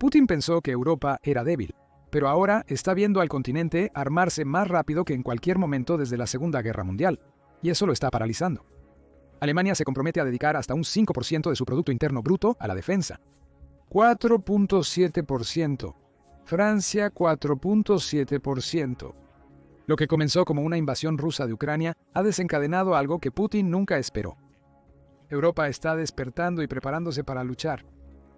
Putin pensó que Europa era débil, pero ahora está viendo al continente armarse más rápido que en cualquier momento desde la Segunda Guerra Mundial, y eso lo está paralizando. Alemania se compromete a dedicar hasta un 5% de su Producto Interno Bruto a la defensa. 4.7%. Francia 4.7%. Lo que comenzó como una invasión rusa de Ucrania ha desencadenado algo que Putin nunca esperó. Europa está despertando y preparándose para luchar.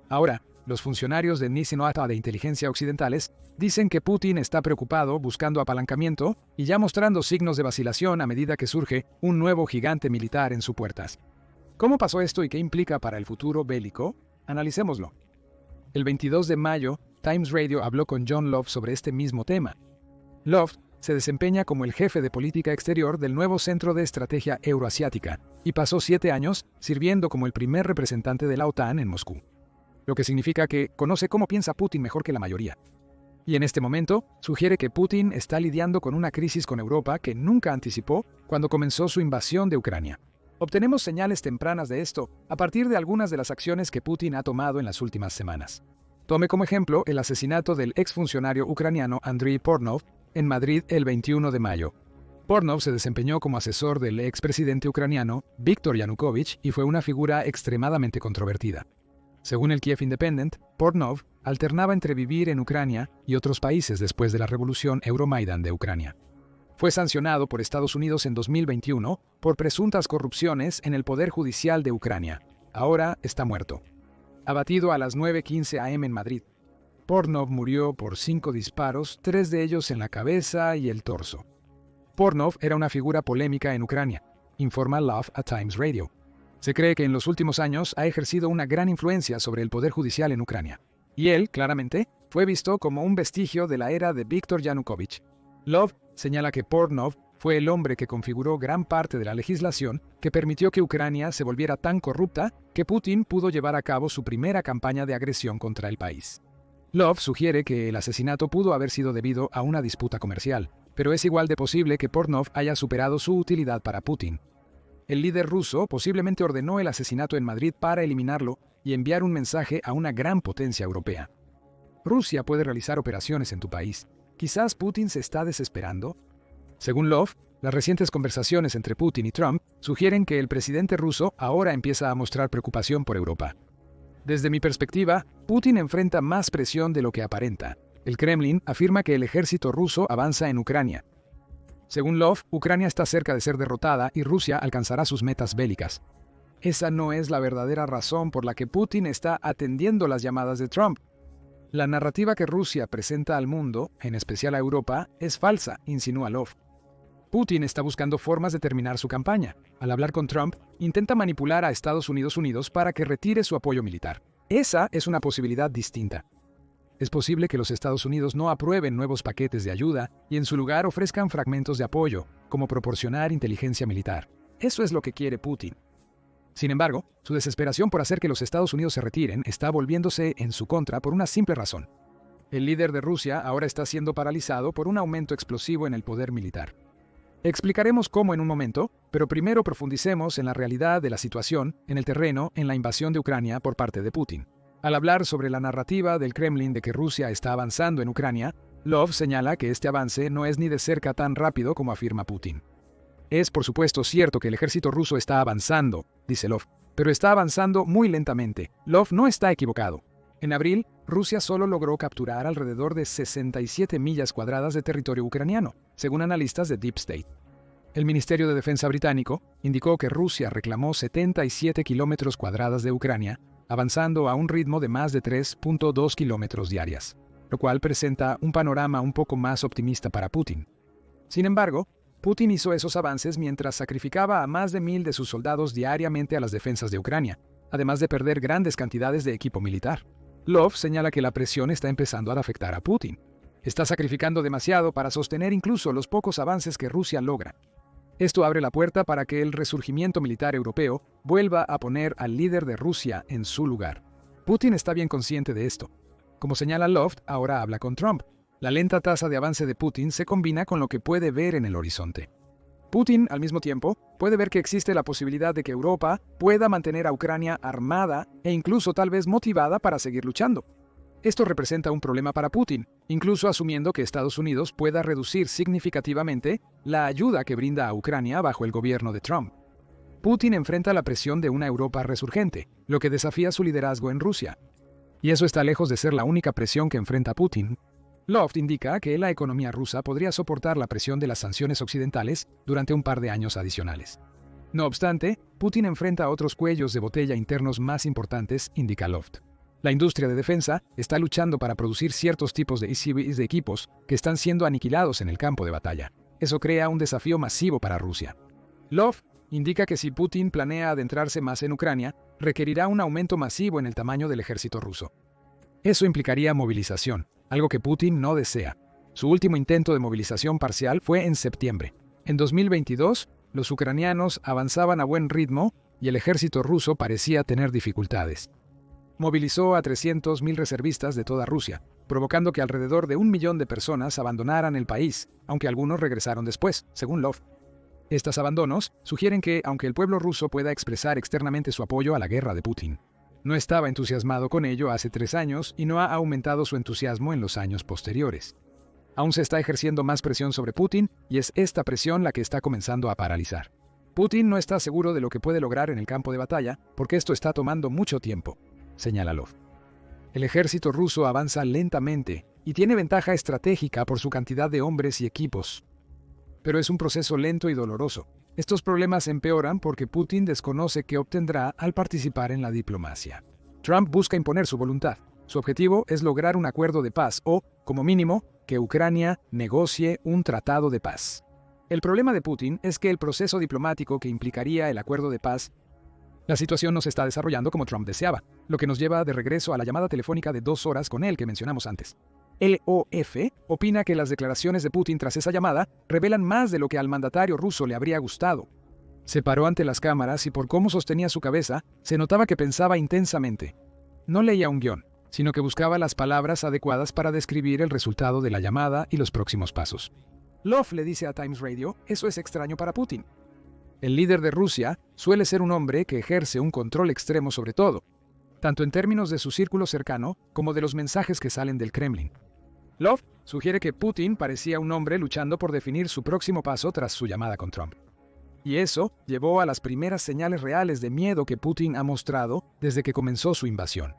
Ahora, los funcionarios de NIST de inteligencia occidentales dicen que Putin está preocupado buscando apalancamiento y ya mostrando signos de vacilación a medida que surge un nuevo gigante militar en sus puertas. ¿Cómo pasó esto y qué implica para el futuro bélico? Analicémoslo. El 22 de mayo, Times Radio habló con John Love sobre este mismo tema. Love se desempeña como el jefe de política exterior del nuevo Centro de Estrategia Euroasiática y pasó 7 años sirviendo como el primer representante de la OTAN en Moscú. Lo que significa que conoce cómo piensa Putin mejor que la mayoría. Y en este momento, sugiere que Putin está lidiando con una crisis con Europa que nunca anticipó cuando comenzó su invasión de Ucrania. Obtenemos señales tempranas de esto a partir de algunas de las acciones que Putin ha tomado en las últimas semanas. Tome como ejemplo el asesinato del exfuncionario ucraniano Andriy Pornov en Madrid el 21 de mayo. Pornov se desempeñó como asesor del expresidente ucraniano Viktor Yanukovych y fue una figura extremadamente controvertida. Según el Kiev Independent, Pornov alternaba entre vivir en Ucrania y otros países después de la revolución Euromaidan de Ucrania. Fue sancionado por Estados Unidos en 2021 por presuntas corrupciones en el Poder Judicial de Ucrania. Ahora está muerto. Abatido a las 9:15 a.m. en Madrid. Pornov murió por 5 disparos, 3 de ellos en la cabeza y el torso. Pornov era una figura polémica en Ucrania, informa Love a Times Radio. Se cree que en los últimos años ha ejercido una gran influencia sobre el poder judicial en Ucrania. Y él, claramente, fue visto como un vestigio de la era de Viktor Yanukovych. Love señala que Pornov fue el hombre que configuró gran parte de la legislación que permitió que Ucrania se volviera tan corrupta que Putin pudo llevar a cabo su primera campaña de agresión contra el país. Love sugiere que el asesinato pudo haber sido debido a una disputa comercial, pero es igual de posible que Pornov haya superado su utilidad para Putin. El líder ruso posiblemente ordenó el asesinato en Madrid para eliminarlo y enviar un mensaje a una gran potencia europea. Rusia puede realizar operaciones en tu país. ¿Quizás Putin se está desesperando? Según Love, las recientes conversaciones entre Putin y Trump sugieren que el presidente ruso ahora empieza a mostrar preocupación por Europa. Desde mi perspectiva, Putin enfrenta más presión de lo que aparenta. El Kremlin afirma que el ejército ruso avanza en Ucrania. Según Love, Ucrania está cerca de ser derrotada y Rusia alcanzará sus metas bélicas. Esa no es la verdadera razón por la que Putin está atendiendo las llamadas de Trump. La narrativa que Rusia presenta al mundo, en especial a Europa, es falsa, insinúa Love. Putin está buscando formas de terminar su campaña. Al hablar con Trump, intenta manipular a Estados Unidos para que retire su apoyo militar. Esa es una posibilidad distinta. Es posible que los Estados Unidos no aprueben nuevos paquetes de ayuda y en su lugar ofrezcan fragmentos de apoyo, como proporcionar inteligencia militar. Eso es lo que quiere Putin. Sin embargo, su desesperación por hacer que los Estados Unidos se retiren está volviéndose en su contra por una simple razón. El líder de Rusia ahora está siendo paralizado por un aumento explosivo en el poder militar. Explicaremos cómo en un momento, pero primero profundicemos en la realidad de la situación en el terreno en la invasión de Ucrania por parte de Putin. Al hablar sobre la narrativa del Kremlin de que Rusia está avanzando en Ucrania, Love señala que este avance no es ni de cerca tan rápido como afirma Putin. Es, por supuesto, cierto que el ejército ruso está avanzando, dice Love, pero está avanzando muy lentamente. Love no está equivocado. En abril, Rusia solo logró capturar alrededor de 67 millas cuadradas de territorio ucraniano, según analistas de Deep State. El Ministerio de Defensa británico indicó que Rusia reclamó 77 kilómetros cuadrados de Ucrania, avanzando a un ritmo de más de 3.2 kilómetros diarias, lo cual presenta un panorama un poco más optimista para Putin. Sin embargo, Putin hizo esos avances mientras sacrificaba a más de 1,000 de sus soldados diariamente a las defensas de Ucrania, además de perder grandes cantidades de equipo militar. Love señala que la presión está empezando a afectar a Putin. Está sacrificando demasiado para sostener incluso los pocos avances que Rusia logra. Esto abre la puerta para que el resurgimiento militar europeo vuelva a poner al líder de Rusia en su lugar. Putin está bien consciente de esto. Como señala Love, ahora habla con Trump. La lenta tasa de avance de Putin se combina con lo que puede ver en el horizonte. Putin, al mismo tiempo, puede ver que existe la posibilidad de que Europa pueda mantener a Ucrania armada e incluso tal vez motivada para seguir luchando. Esto representa un problema para Putin, incluso asumiendo que Estados Unidos pueda reducir significativamente la ayuda que brinda a Ucrania bajo el gobierno de Trump. Putin enfrenta la presión de una Europa resurgente, lo que desafía su liderazgo en Rusia. Y eso está lejos de ser la única presión que enfrenta Putin. Loft indica que la economía rusa podría soportar la presión de las sanciones occidentales durante un par de años adicionales. No obstante, Putin enfrenta otros cuellos de botella internos más importantes, indica Loft. La industria de defensa está luchando para producir ciertos tipos de equipos que están siendo aniquilados en el campo de batalla. Eso crea un desafío masivo para Rusia. Loft indica que si Putin planea adentrarse más en Ucrania, requerirá un aumento masivo en el tamaño del ejército ruso. Eso implicaría movilización, algo que Putin no desea. Su último intento de movilización parcial fue en septiembre. En 2022, los ucranianos avanzaban a buen ritmo y el ejército ruso parecía tener dificultades. Movilizó a 300.000 reservistas de toda Rusia, provocando que alrededor de 1 millón de personas abandonaran el país, aunque algunos regresaron después, según Loft. Estos abandonos sugieren que, aunque el pueblo ruso pueda expresar externamente su apoyo a la guerra de Putin, no estaba entusiasmado con ello hace 3 años y no ha aumentado su entusiasmo en los años posteriores. Aún se está ejerciendo más presión sobre Putin y es esta presión la que está comenzando a paralizar. Putin no está seguro de lo que puede lograr en el campo de batalla porque esto está tomando mucho tiempo, señala Loft. El ejército ruso avanza lentamente y tiene ventaja estratégica por su cantidad de hombres y equipos. Pero es un proceso lento y doloroso. Estos problemas empeoran porque Putin desconoce qué obtendrá al participar en la diplomacia. Trump busca imponer su voluntad. Su objetivo es lograr un acuerdo de paz o, como mínimo, que Ucrania negocie un tratado de paz. El problema de Putin es que el proceso diplomático que implicaría el acuerdo de paz, la situación no se está desarrollando como Trump deseaba, lo que nos lleva de regreso a la llamada telefónica de 2 horas con él que mencionamos antes. El OF opina que las declaraciones de Putin tras esa llamada revelan más de lo que al mandatario ruso le habría gustado. Se paró ante las cámaras y por cómo sostenía su cabeza, se notaba que pensaba intensamente. No leía un guión, sino que buscaba las palabras adecuadas para describir el resultado de la llamada y los próximos pasos. Loft le dice a Times Radio, eso es extraño para Putin. El líder de Rusia suele ser un hombre que ejerce un control extremo sobre todo, tanto en términos de su círculo cercano como de los mensajes que salen del Kremlin. Loft sugiere que Putin parecía un hombre luchando por definir su próximo paso tras su llamada con Trump. Y eso llevó a las primeras señales reales de miedo que Putin ha mostrado desde que comenzó su invasión.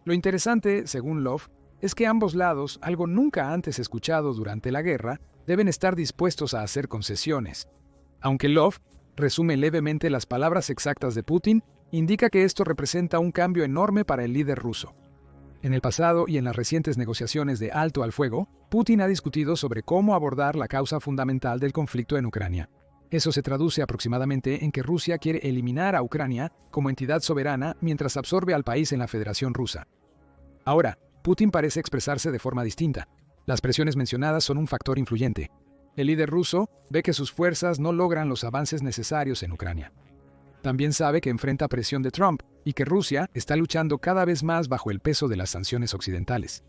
Lo interesante, según Loft, es que ambos lados, algo nunca antes escuchado durante la guerra, deben estar dispuestos a hacer concesiones. Aunque Loft resume levemente las palabras exactas de Putin, indica que esto representa un cambio enorme para el líder ruso. En el pasado y en las recientes negociaciones de alto al fuego, Putin ha discutido sobre cómo abordar la causa fundamental del conflicto en Ucrania. Eso se traduce aproximadamente en que Rusia quiere eliminar a Ucrania como entidad soberana mientras absorbe al país en la Federación Rusa. Ahora, Putin parece expresarse de forma distinta. Las presiones mencionadas son un factor influyente. El líder ruso ve que sus fuerzas no logran los avances necesarios en Ucrania. También sabe que enfrenta presión de Trump y que Rusia está luchando cada vez más bajo el peso de las sanciones occidentales.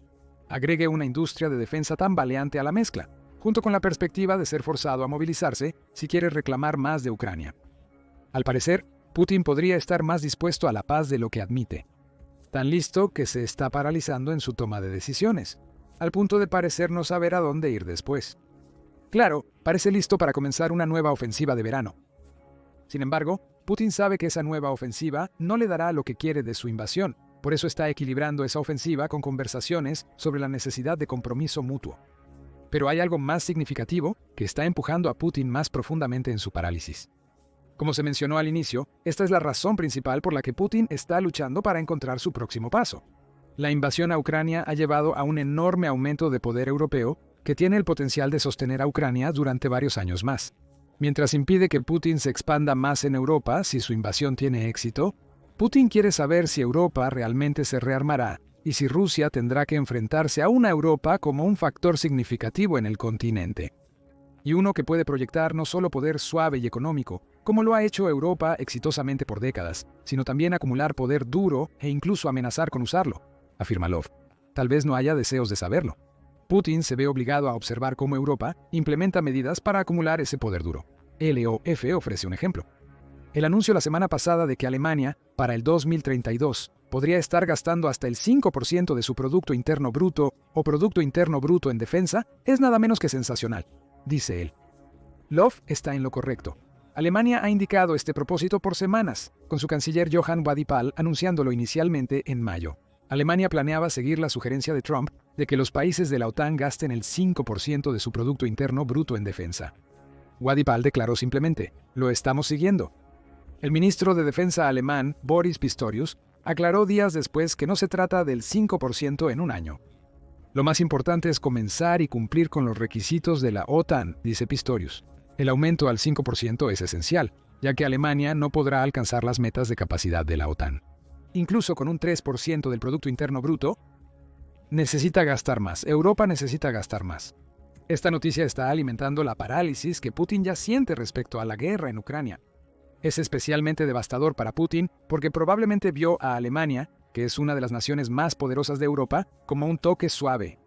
Agregue una industria de defensa tambaleante a la mezcla, junto con la perspectiva de ser forzado a movilizarse si quiere reclamar más de Ucrania. Al parecer, Putin podría estar más dispuesto a la paz de lo que admite. Tan listo que se está paralizando en su toma de decisiones, al punto de parecer no saber a dónde ir después. Claro, parece listo para comenzar una nueva ofensiva de verano. Sin embargo, Putin sabe que esa nueva ofensiva no le dará lo que quiere de su invasión, por eso está equilibrando esa ofensiva con conversaciones sobre la necesidad de compromiso mutuo. Pero hay algo más significativo que está empujando a Putin más profundamente en su parálisis. Como se mencionó al inicio, esta es la razón principal por la que Putin está luchando para encontrar su próximo paso. La invasión a Ucrania ha llevado a un enorme aumento de poder europeo que tiene el potencial de sostener a Ucrania durante varios años más. Mientras impide que Putin se expanda más en Europa si su invasión tiene éxito, Putin quiere saber si Europa realmente se rearmará y si Rusia tendrá que enfrentarse a una Europa como un factor significativo en el continente. Y uno que puede proyectar no solo poder suave y económico, como lo ha hecho Europa exitosamente por décadas, sino también acumular poder duro e incluso amenazar con usarlo, afirma Loft. Tal vez no haya deseos de saberlo. Putin se ve obligado a observar cómo Europa implementa medidas para acumular ese poder duro. LOF ofrece un ejemplo. El anuncio la semana pasada de que Alemania, para el 2032, podría estar gastando hasta el 5% de su Producto Interno Bruto o Producto Interno Bruto en defensa es nada menos que sensacional, dice él. Love está en lo correcto. Alemania ha indicado este propósito por semanas, con su canciller Johann Wadephal anunciándolo inicialmente en mayo. Alemania planeaba seguir la sugerencia de Trump de que los países de la OTAN gasten el 5% de su Producto Interno Bruto en defensa. Wadephal declaró simplemente, lo estamos siguiendo. El ministro de Defensa alemán, Boris Pistorius, aclaró días después que no se trata del 5% en un año. Lo más importante es comenzar y cumplir con los requisitos de la OTAN, dice Pistorius. El aumento al 5% es esencial, ya que Alemania no podrá alcanzar las metas de capacidad de la OTAN. Incluso con un 3% del Producto Interno Bruto, necesita gastar más. Europa necesita gastar más. Esta noticia está alimentando la parálisis que Putin ya siente respecto a la guerra en Ucrania. Es especialmente devastador para Putin porque probablemente vio a Alemania, que es una de las naciones más poderosas de Europa, como un toque suave.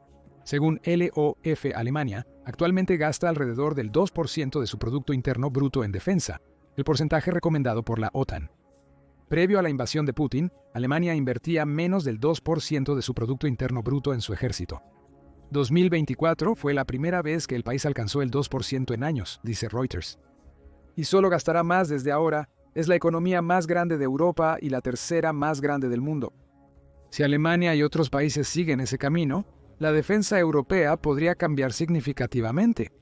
Según LOF Alemania, actualmente gasta alrededor del 2% de su Producto Interno Bruto en defensa, el porcentaje recomendado por la OTAN. Previo a la invasión de Putin, Alemania invertía menos del 2% de su Producto Interno Bruto en su ejército. 2024 fue la primera vez que el país alcanzó el 2% en años, dice Reuters. Y solo gastará más desde ahora. Es la economía más grande de Europa y la tercera más grande del mundo. Si Alemania y otros países siguen ese camino, la defensa europea podría cambiar significativamente.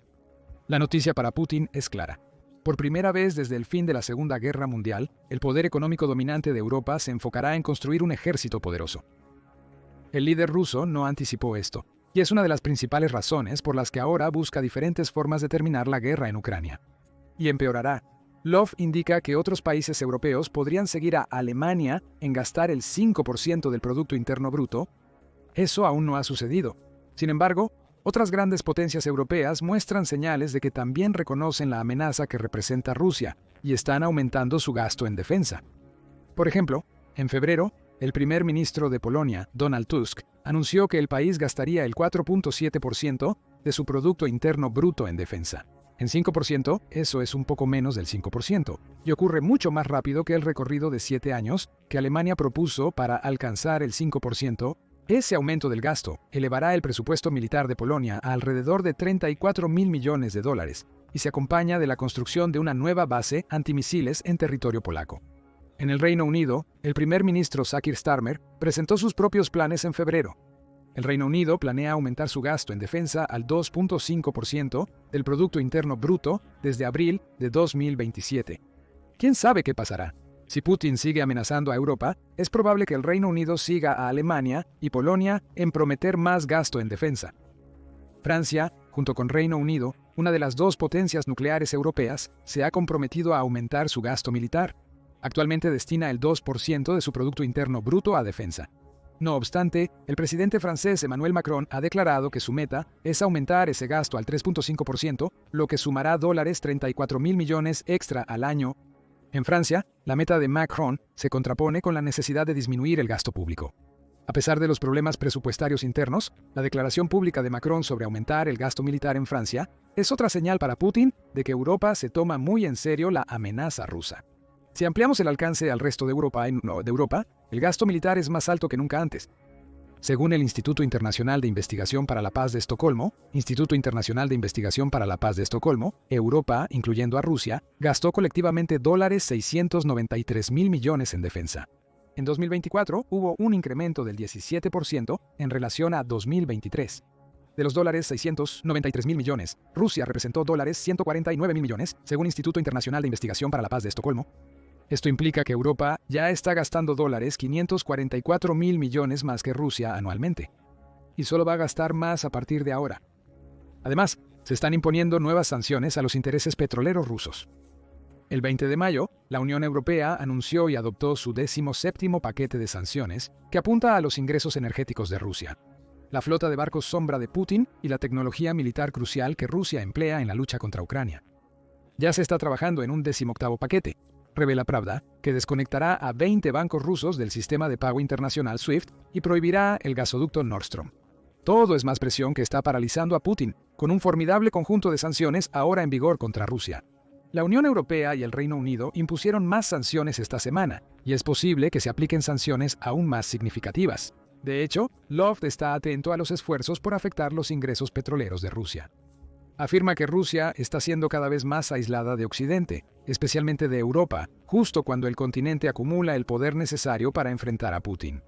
La noticia para Putin es clara. Por primera vez desde el fin de la Segunda Guerra Mundial, el poder económico dominante de Europa se enfocará en construir un ejército poderoso. El líder ruso no anticipó esto, y es una de las principales razones por las que ahora busca diferentes formas de terminar la guerra en Ucrania. Y empeorará. Love indica que otros países europeos podrían seguir a Alemania en gastar el 5% del Producto Interno Bruto. Eso aún no ha sucedido. Sin embargo, otras grandes potencias europeas muestran señales de que también reconocen la amenaza que representa Rusia y están aumentando su gasto en defensa. Por ejemplo, en febrero, el primer ministro de Polonia, Donald Tusk, anunció que el país gastaría el 4.7% de su Producto Interno Bruto en defensa. En 5%, eso es un poco menos del 5%, y ocurre mucho más rápido que el recorrido de 7 años que Alemania propuso para alcanzar el 5%. Ese aumento del gasto elevará el presupuesto militar de Polonia a alrededor de 34.000 millones de dólares, y se acompaña de la construcción de una nueva base antimisiles en territorio polaco. En el Reino Unido, el primer ministro Keir Starmer presentó sus propios planes en febrero. El Reino Unido planea aumentar su gasto en defensa al 2.5% del Producto Interno Bruto desde abril de 2027. ¿Quién sabe qué pasará? Si Putin sigue amenazando a Europa, es probable que el Reino Unido siga a Alemania y Polonia en prometer más gasto en defensa. Francia, junto con Reino Unido, una de las dos potencias nucleares europeas, se ha comprometido a aumentar su gasto militar. Actualmente destina el 2% de su Producto Interno Bruto a defensa. No obstante, el presidente francés Emmanuel Macron ha declarado que su meta es aumentar ese gasto al 3.5%, lo que sumará $34.000 millones extra al año. En Francia, la meta de Macron se contrapone con la necesidad de disminuir el gasto público. A pesar de los problemas presupuestarios internos, la declaración pública de Macron sobre aumentar el gasto militar en Francia es otra señal para Putin de que Europa se toma muy en serio la amenaza rusa. Si ampliamos el alcance al resto de Europa, el gasto militar es más alto que nunca antes. Según el Instituto Internacional de Investigación para la Paz de Estocolmo, Europa, incluyendo a Rusia, gastó colectivamente $693.000 millones en defensa. En 2024 hubo un incremento del 17% en relación a 2023. De los $693.000 millones, Rusia representó $149.000 millones, según Instituto Internacional de Investigación para la Paz de Estocolmo. Esto implica que Europa ya está gastando $544.000 millones más que Rusia anualmente. Y solo va a gastar más a partir de ahora. Además, se están imponiendo nuevas sanciones a los intereses petroleros rusos. El 20 de mayo, la Unión Europea anunció y adoptó su 17º paquete de sanciones que apunta a los ingresos energéticos de Rusia, la flota de barcos sombra de Putin y la tecnología militar crucial que Rusia emplea en la lucha contra Ucrania. Ya se está trabajando en un 18º paquete, revela Pravda, que desconectará a 20 bancos rusos del sistema de pago internacional SWIFT y prohibirá el gasoducto Nord Stream. Todo es más presión que está paralizando a Putin, con un formidable conjunto de sanciones ahora en vigor contra Rusia. La Unión Europea y el Reino Unido impusieron más sanciones esta semana, y es posible que se apliquen sanciones aún más significativas. De hecho, Loft está atento a los esfuerzos por afectar los ingresos petroleros de Rusia. Afirma que Rusia está siendo cada vez más aislada de Occidente, especialmente de Europa, justo cuando el continente acumula el poder necesario para enfrentar a Putin.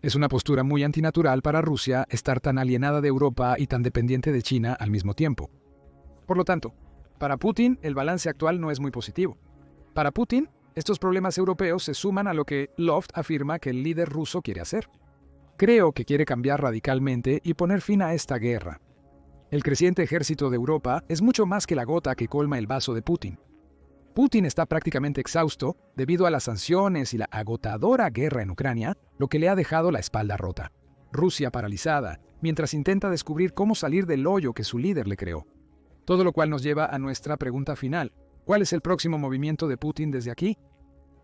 Es una postura muy antinatural para Rusia estar tan alienada de Europa y tan dependiente de China al mismo tiempo. Por lo tanto, para Putin el balance actual no es muy positivo. Para Putin, estos problemas europeos se suman a lo que Loft afirma que el líder ruso quiere hacer. Creo que quiere cambiar radicalmente y poner fin a esta guerra. El creciente ejército de Europa es mucho más que la gota que colma el vaso de Putin. Putin está prácticamente exhausto debido a las sanciones y la agotadora guerra en Ucrania, lo que le ha dejado la espalda rota. Rusia paralizada, mientras intenta descubrir cómo salir del hoyo que su líder le creó. Todo lo cual nos lleva a nuestra pregunta final. ¿Cuál es el próximo movimiento de Putin desde aquí?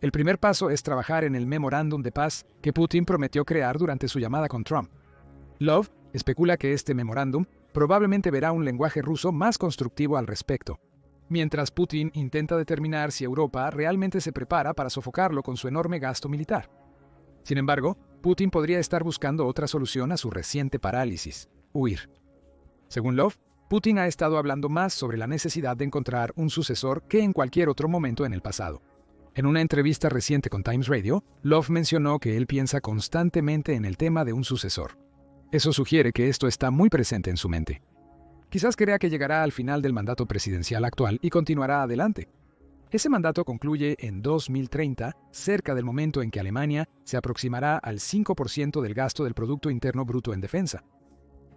El primer paso es trabajar en el memorándum de paz que Putin prometió crear durante su llamada con Trump. Love especula que este memorándum probablemente verá un lenguaje ruso más constructivo al respecto, mientras Putin intenta determinar si Europa realmente se prepara para sofocarlo con su enorme gasto militar. Sin embargo, Putin podría estar buscando otra solución a su reciente parálisis: huir. Según Love, Putin ha estado hablando más sobre la necesidad de encontrar un sucesor que en cualquier otro momento en el pasado. En una entrevista reciente con Times Radio, Love mencionó que él piensa constantemente en el tema de un sucesor. Eso sugiere que esto está muy presente en su mente. Quizás crea que llegará al final del mandato presidencial actual y continuará adelante. Ese mandato concluye en 2030, cerca del momento en que Alemania se aproximará al 5% del gasto del Producto Interno Bruto en defensa.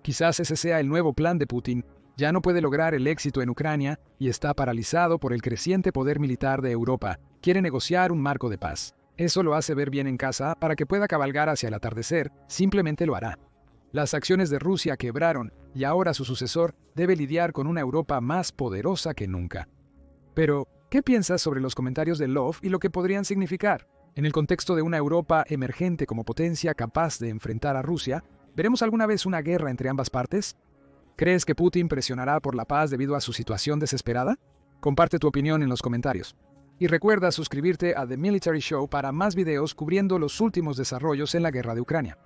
Quizás ese sea el nuevo plan de Putin. Ya no puede lograr el éxito en Ucrania y está paralizado por el creciente poder militar de Europa. Quiere negociar un marco de paz. Eso lo hace ver bien en casa para que pueda cabalgar hacia el atardecer. Simplemente lo hará. Las acciones de Rusia quebraron y ahora su sucesor debe lidiar con una Europa más poderosa que nunca. Pero, ¿qué piensas sobre los comentarios de Love y lo que podrían significar? En el contexto de una Europa emergente como potencia capaz de enfrentar a Rusia, ¿veremos alguna vez una guerra entre ambas partes? ¿Crees que Putin presionará por la paz debido a su situación desesperada? Comparte tu opinión en los comentarios. Y recuerda suscribirte a The Military Show para más videos cubriendo los últimos desarrollos en la guerra de Ucrania.